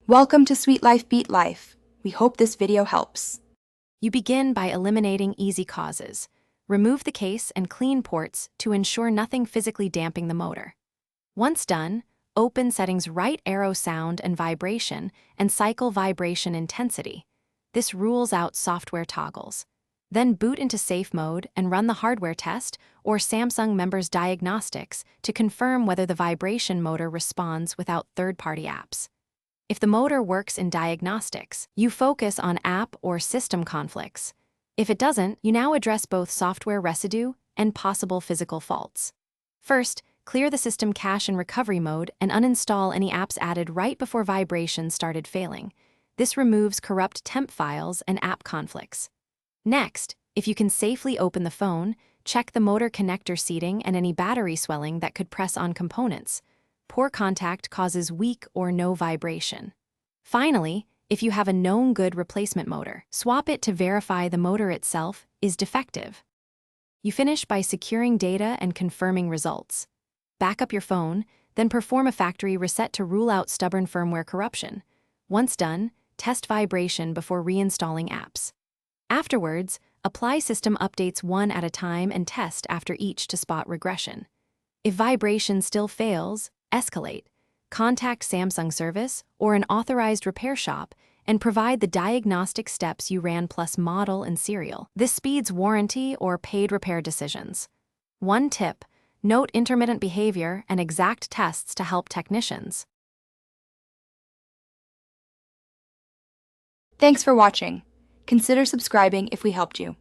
Welcome to Sweet Life Beat Life. We hope this video helps. You begin by eliminating easy causes. Remove the case and clean ports to ensure nothing physically damping the motor. Once done, open settings right arrow sound and vibration and cycle vibration intensity. This rules out software toggles. Then boot into safe mode and run the hardware test or Samsung members diagnostics to confirm whether the vibration motor responds without third-party apps. If the motor works in diagnostics, you focus on app or system conflicts. If it doesn't, you now address both software residue and possible physical faults. First, clear the system cache and recovery mode and uninstall any apps added right before vibration started failing. This removes corrupt temp files and app conflicts. Next, if you can safely open the phone, check the motor connector seating and any battery swelling that could press on components. Poor contact causes weak or no vibration. Finally, if you have a known good replacement motor, swap it to verify the motor itself is defective. You finish by securing data and confirming results. Back up your phone, then perform a factory reset to rule out stubborn firmware corruption. Once done, test vibration before reinstalling apps. Afterwards, apply system updates one at a time and test after each to spot regression. If vibration still fails, escalate. Contact Samsung service or an authorized repair shop and provide the diagnostic steps you ran plus model and serial. This speeds warranty or paid repair decisions. One tip: note intermittent behavior and exact tests to help technicians. Thanks for watching. Consider subscribing if we helped you.